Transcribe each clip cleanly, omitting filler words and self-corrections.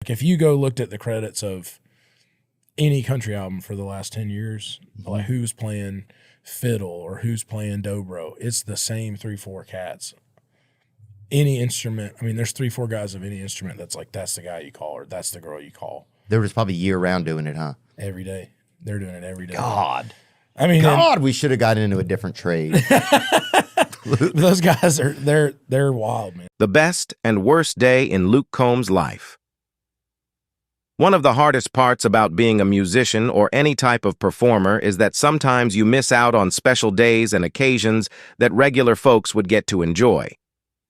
Like if you go looked at the credits of any country album for the last 10 years, like who's playing fiddle or who's playing dobro, it's the same 3-4 cats. Any instrument, I mean, there's 3-4 guys of any instrument that's like, that's the guy you call or that's the girl you call. They were just probably year-round doing it, huh? Every day. They're doing it every day. God. I mean, we should have gotten into a different trade. those guys are, they're wild, man. The best and worst day in Luke Combs' life. One of the hardest parts about being a musician or any type of performer is that sometimes you miss out on special days and occasions that regular folks would get to enjoy.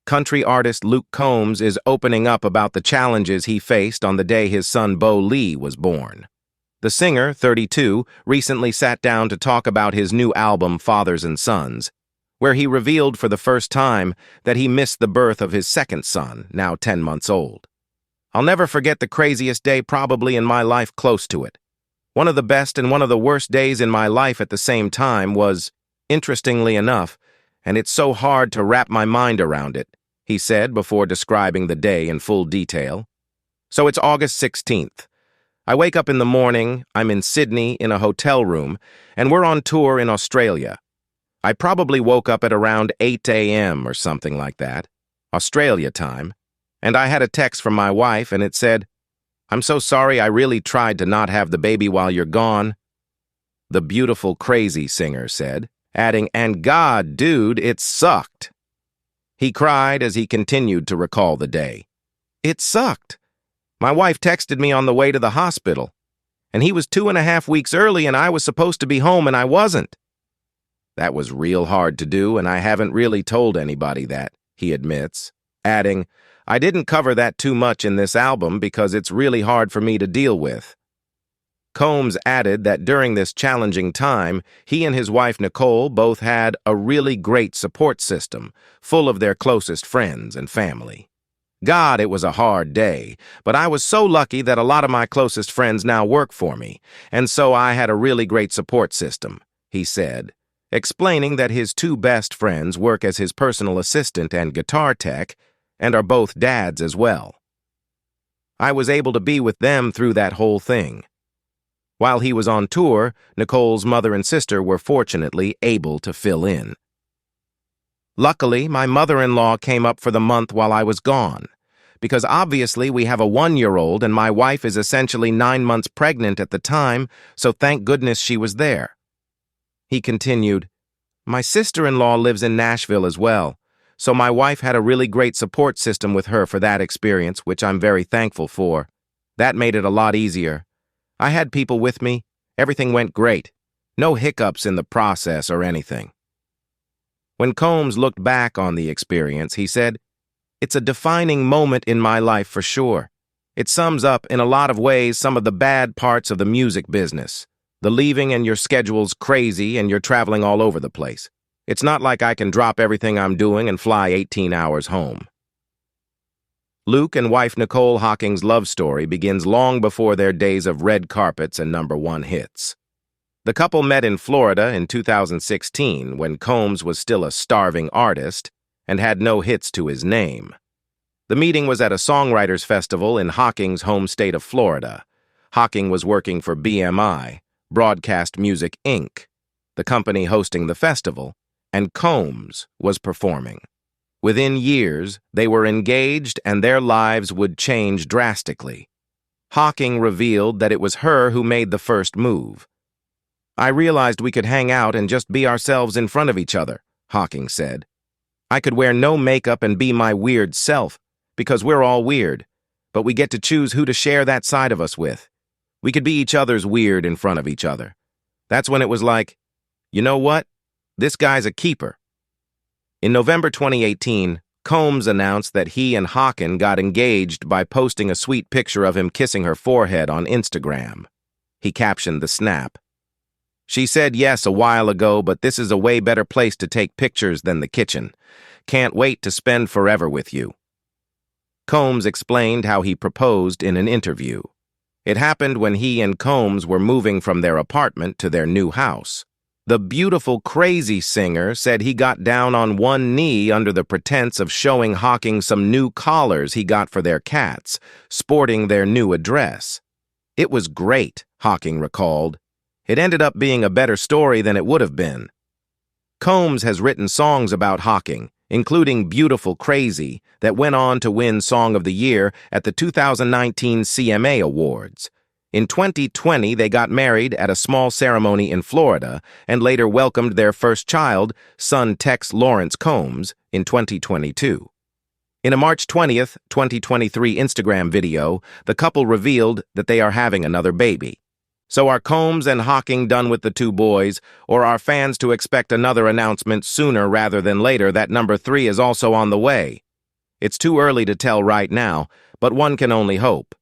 Country artist Luke Combs is opening up about the challenges he faced on the day his son Bo Lee was born. The singer, 32, recently sat down to talk about his new album, Fathers and Sons, where he revealed for the first time that he missed the birth of his second son, now 10 months old. I'll never forget the craziest day probably in my life close to it. One of the best and one of the worst days in my life at the same time was, interestingly enough, and it's so hard to wrap my mind around it, he said before describing the day in full detail. So it's August 16th. I wake up in the morning, I'm in Sydney in a hotel room, and we're on tour in Australia. I probably woke up at around 8 a.m. or something like that, Australia time, and I had a text from my wife and it said, "I'm so sorry, I really tried to not have the baby while you're gone." The beautiful crazy singer said, adding, "And God, dude, it sucked." He cried as he continued to recall the day. It sucked. My wife texted me on the way to the hospital, and he was 2.5 weeks early and I was supposed to be home and I wasn't. That was real hard to do and I haven't really told anybody that, he admits, adding, "I didn't cover that too much in this album because it's really hard for me to deal with." Combs added that during this challenging time, he and his wife Nicole both had a really great support system, full of their closest friends and family. God, it was a hard day, but I was so lucky that a lot of my closest friends now work for me, and so I had a really great support system, he said, explaining that his two best friends work as his personal assistant and guitar tech, and are both dads as well. I was able to be with them through that whole thing. While he was on tour, Nicole's mother and sister were fortunately able to fill in. Luckily, my mother-in-law came up for the month while I was gone, because obviously we have a 1-year-old and my wife is essentially 9 months pregnant at the time, so thank goodness she was there. He continued, "My sister-in-law lives in Nashville as well, so my wife had a really great support system with her for that experience, which I'm very thankful for. That made it a lot easier. I had people with me. Everything went great. No hiccups in the process or anything." When Combs looked back on the experience, he said, "It's a defining moment in my life for sure. It sums up, in a lot of ways, some of the bad parts of the music business. The leaving and your schedule's crazy and you're traveling all over the place. It's not like I can drop everything I'm doing and fly 18 hours home." Luke and wife Nicole Hocking's love story begins long before their days of red carpets and #1 hits. The couple met in Florida in 2016 when Combs was still a starving artist and had no hits to his name. The meeting was at a Songwriters Festival in Hocking's home state of Florida. Hocking was working for BMI, Broadcast Music, Inc., the company hosting the festival, and Combs was performing. Within years, they were engaged and their lives would change drastically. Hocking revealed that it was her who made the first move. "I realized we could hang out and just be ourselves in front of each other," Hocking said. "I could wear no makeup and be my weird self, because we're all weird, but we get to choose who to share that side of us with. We could be each other's weird in front of each other. That's when it was like, you know what? This guy's a keeper." In November 2018, Combs announced that he and Hocking got engaged by posting a sweet picture of him kissing her forehead on Instagram. He captioned the snap, "She said yes a while ago, but this is a way better place to take pictures than the kitchen. Can't wait to spend forever with you." Combs explained how he proposed in an interview. It happened when he and Combs were moving from their apartment to their new house. The beautiful crazy singer said he got down on one knee under the pretense of showing Hawking some new collars he got for their cats, sporting their new address. It was great, Hawking recalled. It ended up being a better story than it would have been. Combs has written songs about Hawking, including Beautiful Crazy, that went on to win Song of the Year at the 2019 CMA Awards. In 2020, they got married at a small ceremony in Florida and later welcomed their first child, son Tex Lawrence Combs, in 2022. In a March 20th, 2023 Instagram video, the couple revealed that they are having another baby. So are Combs and Hawking done with the two boys, or are fans to expect another announcement sooner rather than later that number 3 is also on the way? It's too early to tell right now, but one can only hope.